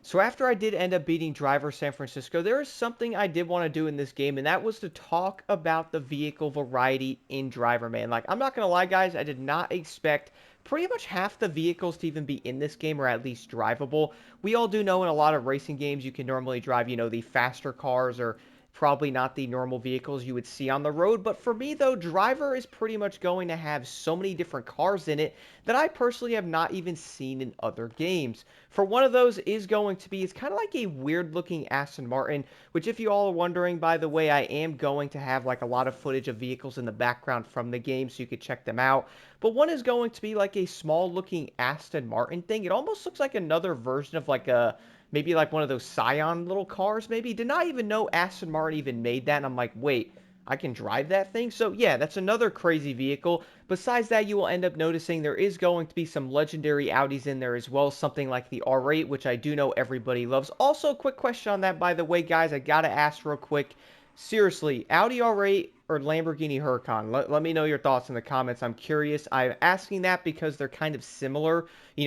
So after I did end up beating Driver San Francisco, there is something I did want to do in this game, and that was to talk about the vehicle variety in Driver Man. Like, I'm not going to lie, guys, I did not expect pretty much half the vehicles to even be in this game, or at least drivable. We all do know in a lot of racing games you can normally drive, the faster cars or probably not the normal vehicles you would see on the road. But for me, though, Driver is pretty much going to have so many different cars in it that I personally have not even seen in other games. For one of those is going to be, it's kind of like a weird looking Aston Martin, which if you all are wondering, by the way, I am going to have like a lot of footage of vehicles in the background from the game so you could check them out. But one is going to be like a small looking Aston Martin thing. It almost looks like another version of like a maybe like one of those Scion little cars, maybe. Did not even know Aston Martin even made that. And I'm like, wait, I can drive that thing? So yeah, that's another crazy vehicle. Besides that, you will end up noticing there is going to be some legendary Audis in there as well, something like the R8, which I do know everybody loves. Also, quick question on that, by the way, guys, I gotta ask real quick. Seriously, Audi R8 or Lamborghini Huracan? Let me know your thoughts in the comments. I'm curious. I'm asking that because they're kind of similar,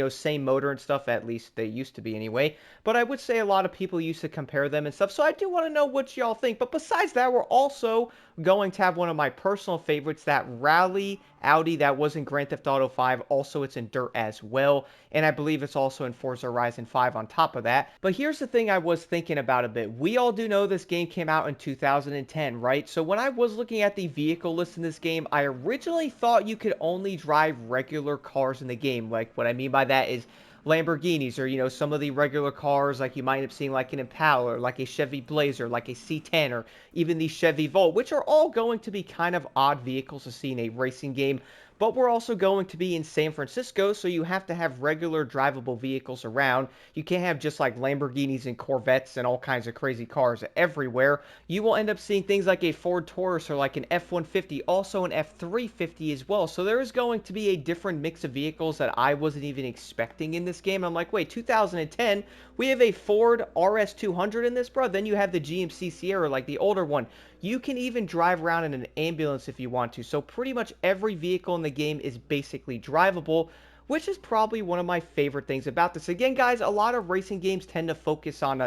same motor and stuff, at least they used to be anyway. But I would say a lot of people used to compare them and stuff, so I do want to know what y'all think. But besides that, we're also going to have one of my personal favorites, that Rally Audi that was in Grand Theft Auto 5. Also, it's in Dirt as well, and I believe it's also in Forza Horizon 5 on top of that. But here's the thing I was thinking about a bit. We all do know this game came out in 2010, right? So when I was looking at the vehicle list in this game, I originally thought you could only drive regular cars in the game. Like, what I mean by that is Lamborghinis, or some of the regular cars like you might have seen, like an Impala or like a Chevy Blazer, like a C10, or even the Chevy Volt, which are all going to be kind of odd vehicles to see in a racing game. But we're also going to be in San Francisco, so you have to have regular drivable vehicles around. You can't have just like Lamborghinis and Corvettes and all kinds of crazy cars everywhere. You will end up seeing things like a Ford Taurus or like an F-150, also an F-350 as well. So there is going to be a different mix of vehicles that I wasn't even expecting in this game. I'm like, wait, 2010, we have a Ford RS200 in this, bro. Then you have the GMC Sierra, like the older one. You can even drive around in an ambulance if you want to. So pretty much every vehicle in the game is basically drivable, which is probably one of my favorite things about this. Again, guys, a lot of racing games tend to focus on,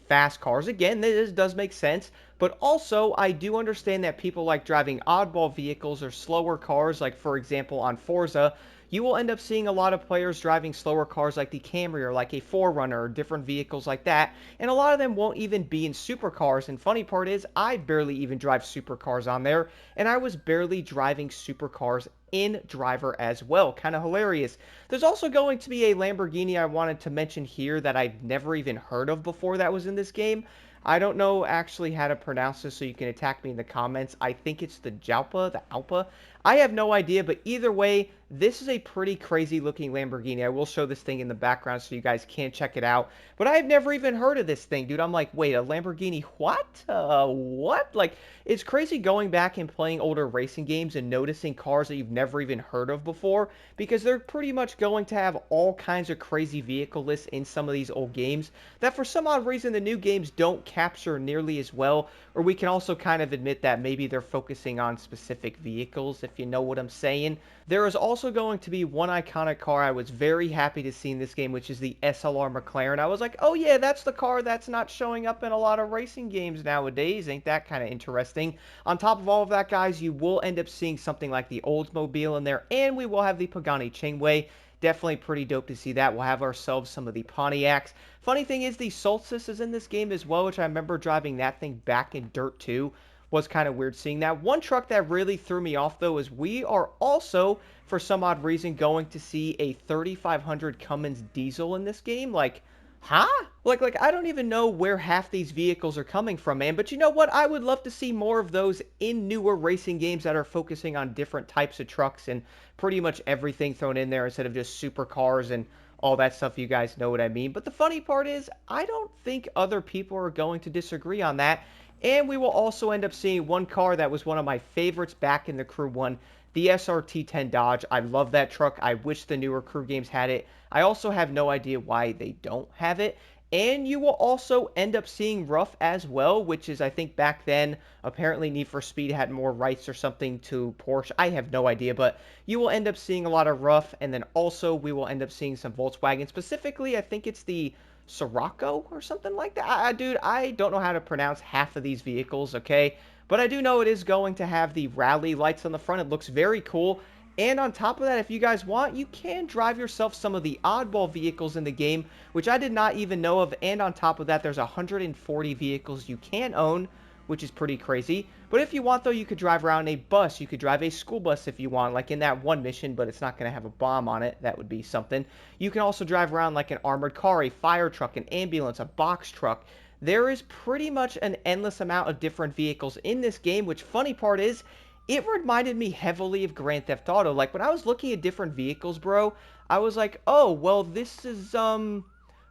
fast cars. Again, this does make sense. But also, I do understand that people like driving oddball vehicles or slower cars, like, for example, on Forza. You will end up seeing a lot of players driving slower cars like the Camry or like a 4Runner or different vehicles like that. And a lot of them won't even be in supercars. And funny part is, I barely even drive supercars on there. And I was barely driving supercars in Driver as well. Kind of hilarious. There's also going to be a Lamborghini I wanted to mention here that I've never even heard of before that was in this game. I don't know actually how to pronounce this, so you can attack me in the comments. I think it's the Jalpa, the Alpa. I have no idea, but either way, this is a pretty crazy looking Lamborghini. I will show this thing in the background so you guys can check it out. But I have never even heard of this thing, dude. I'm like, wait, a Lamborghini what? What? Like, it's crazy going back and playing older racing games and noticing cars that you've never even heard of before, because they're pretty much going to have all kinds of crazy vehicle lists in some of these old games that for some odd reason the new games don't capture nearly as well. Or we can also kind of admit that maybe they're focusing on specific vehicles, if you know what I'm saying. There is also going to be one iconic car I was very happy to see in this game, which is the SLR McLaren. I was like, oh yeah, that's the car that's not showing up in a lot of racing games nowadays. Ain't that kind of interesting? On top of all of that, guys, you will end up seeing something like the Oldsmobile in there, and we will have the Pagani Chingway. Definitely pretty dope to see that. We'll have ourselves some of the Pontiacs. Funny thing is, the Solstice is in this game as well, which I remember driving that thing back in Dirt 2. Was kind of weird seeing that. One truck that really threw me off, though, is we are also, for some odd reason, going to see a 3500 Cummins diesel in this game. Like, huh? Like I don't even know where half these vehicles are coming from, man. But you know what? I would love to see more of those in newer racing games that are focusing on different types of trucks and pretty much everything thrown in there instead of just supercars and all that stuff. You guys know what I mean. But the funny part is, I don't think other people are going to disagree on that. And we will also end up seeing one car that was one of my favorites back in the Crew 1, the SRT-10 Dodge. I love that truck. I wish the newer Crew games had it. I also have no idea why they don't have it. And you will also end up seeing Rough as well, which is, I think, back then, apparently Need for Speed had more rights or something to Porsche. I have no idea, but you will end up seeing a lot of Rough, and then also we will end up seeing some Volkswagen. Specifically, I think it's the Sirocco or something like that. Dude, I don't know how to pronounce half of these vehicles, okay? But I do know it is going to have the rally lights on the front. It looks very cool. And on top of that, if you guys want, you can drive yourself some of the oddball vehicles in the game, which I did not even know of. And on top of that, there's 140 vehicles you can own, which is pretty crazy. But if you want, though, you could drive around a bus. You could drive a school bus if you want, like in that one mission, but it's not going to have a bomb on it. That would be something. You can also drive around like an armored car, a fire truck, an ambulance, a box truck. There is pretty much an endless amount of different vehicles in this game, which funny part is, it reminded me heavily of Grand Theft Auto. Like when I was looking at different vehicles, bro, I was like, oh, well, this is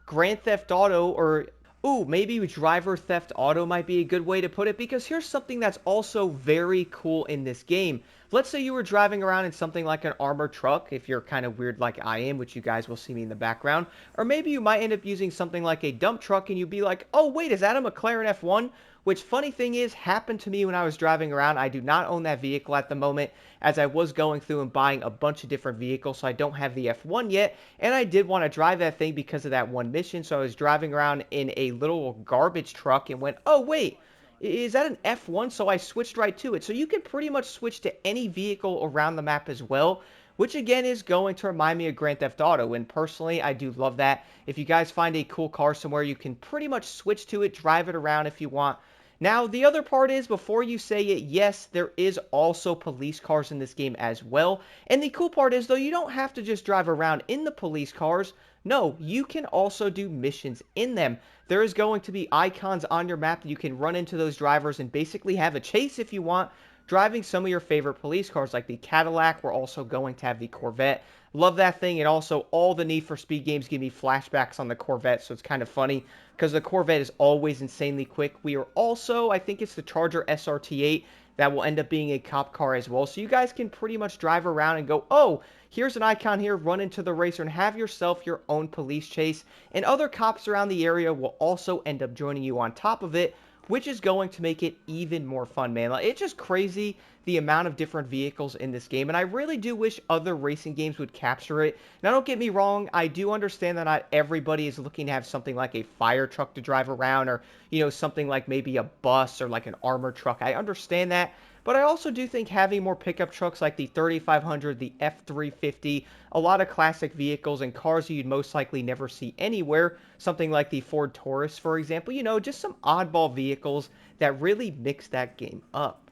Grand Theft Auto, or ooh, maybe Driver Theft Auto might be a good way to put it, because here's something that's also very cool in this game. Let's say you were driving around in something like an armored truck, if you're kind of weird like I am, which you guys will see me in the background. Or maybe you might end up using something like a dump truck and you'd be like, oh wait, is that a McLaren F1? Which, funny thing is, happened to me when I was driving around. I do not own that vehicle at the moment, as I was going through and buying a bunch of different vehicles, so I don't have the F1 yet. And I did want to drive that thing because of that one mission, so I was driving around in a little garbage truck and went, oh wait, is that an F1? So I switched right to it. So you can pretty much switch to any vehicle around the map as well, which again is going to remind me of Grand Theft Auto. And personally, I do love that. If you guys find a cool car somewhere, you can pretty much switch to it, drive it around if you want. Now, the other part is, before you say it, yes, there is also police cars in this game as well. And the cool part is, though, you don't have to just drive around in the police cars. No, you can also do missions in them. There is going to be icons on your map that you can run into those drivers and basically have a chase if you want, driving some of your favorite police cars like the Cadillac. We're also going to have the Corvette. Love that thing. And also, all the Need for Speed games give me flashbacks on the Corvette, so it's kind of funny because the Corvette is always insanely quick. We are also, I think it's the Charger SRT8 that will end up being a cop car as well. So you guys can pretty much drive around and go, oh, here's an icon here, run into the racer and have yourself your own police chase. And other cops around the area will also end up joining you on top of it, which is going to make it even more fun, man. Like, it's just crazy the amount of different vehicles in this game, and I really do wish other racing games would capture it. Now, don't get me wrong, I do understand that not everybody is looking to have something like a fire truck to drive around, or, you know, something like maybe a bus or like an armored truck. I understand that, but I also do think having more pickup trucks like the 3500, the F350, a lot of classic vehicles and cars you'd most likely never see anywhere, something like the Ford Taurus, for example, you know, just some oddball vehicles that really mix that game up.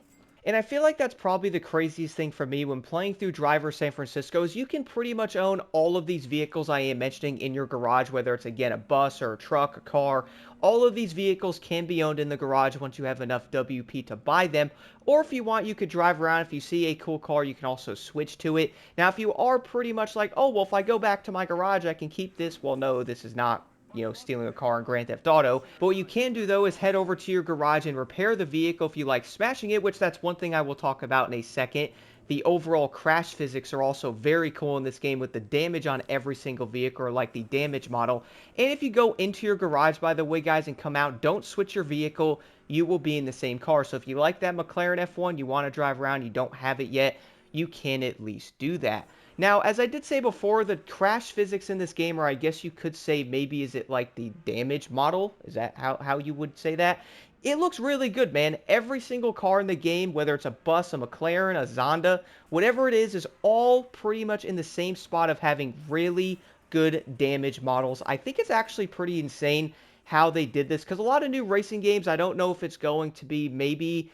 And I feel like that's probably the craziest thing for me when playing through Driver San Francisco is you can pretty much own all of these vehicles I am mentioning in your garage, whether it's, again, a bus or a truck, a car. All of these vehicles can be owned in the garage once you have enough WP to buy them. Or if you want, you could drive around. If you see a cool car, you can also switch to it. Now, if you are pretty much like, oh, well, if I go back to my garage, I can keep this. Well, no, this is not, you know, stealing a car in Grand Theft Auto. But what you can do, though, is head over to your garage and repair the vehicle if you like smashing it, which that's one thing I will talk about in a second. The overall crash physics are also very cool in this game with the damage on every single vehicle, or like the damage model. And if you go into your garage, by the way, guys, and come out, don't switch your vehicle. You will be in the same car. So if you like that McLaren F1, you want to drive around, you don't have it yet, you can at least do that. Now, as I did say before, the crash physics in this game, or I guess you could say maybe is it like the damage model? Is that how you would say that? It looks really good, man. Every single car in the game, whether it's a bus, a McLaren, a Zonda, whatever it is all pretty much in the same spot of having really good damage models. I think it's actually pretty insane how they did this, because a lot of new racing games, I don't know if it's going to be maybe,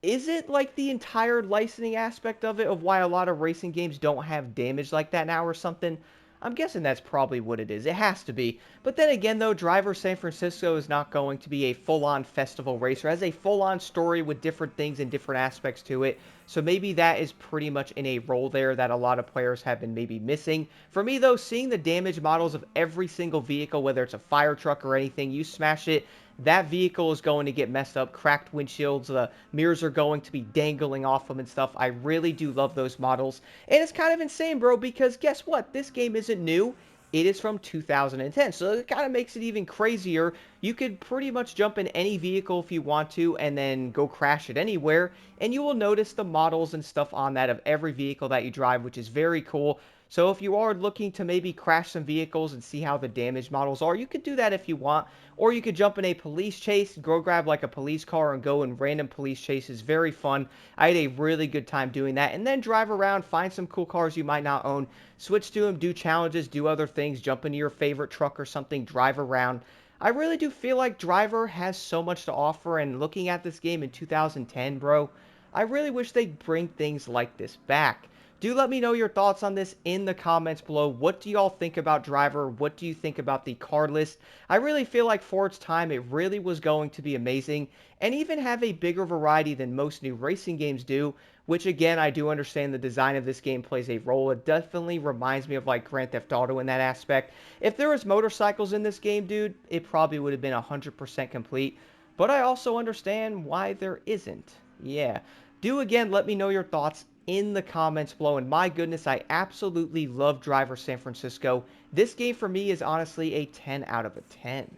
is it like the entire licensing aspect of it, of why a lot of racing games don't have damage like that now or something? I'm guessing that's probably what it is. It has to be. But then again, though, Driver San Francisco is not going to be a full-on festival racer. It has a full-on story with different things and different aspects to it. So maybe that is pretty much in a role there that a lot of players have been maybe missing. For me, though, seeing the damage models of every single vehicle, whether it's a fire truck or anything, you smash it, that vehicle is going to get messed up. Cracked windshields, the mirrors are going to be dangling off them and stuff. I really do love those models. And it's kind of insane, bro, because guess what? This game isn't new. It is from 2010, so it kind of makes it even crazier. You could pretty much jump in any vehicle if you want to and then go crash it anywhere, and you will notice the models and stuff on that of every vehicle that you drive, which is very cool. So if you are looking to maybe crash some vehicles and see how the damage models are, you could do that if you want. Or you could jump in a police chase, go grab like a police car and go in random police chases. Very fun. I had a really good time doing that. And then drive around, find some cool cars you might not own, switch to them, do challenges, do other things, jump into your favorite truck or something, drive around. I really do feel like Driver has so much to offer, and looking at this game in 2010, bro, I really wish they'd bring things like this back. Do let me know your thoughts on this in the comments below. What do y'all think about Driver? What do you think about the card list? I really feel like for its time, it really was going to be amazing and even have a bigger variety than most new racing games do, which again, I do understand the design of this game plays a role. It definitely reminds me of like Grand Theft Auto in that aspect. If there was motorcycles in this game, dude, it probably would have been 100% complete, but I also understand why there isn't. Yeah. Do again let me know your thoughts in the comments below. And my goodness, I absolutely love Driver San Francisco. This game for me is honestly a 10 out of a 10.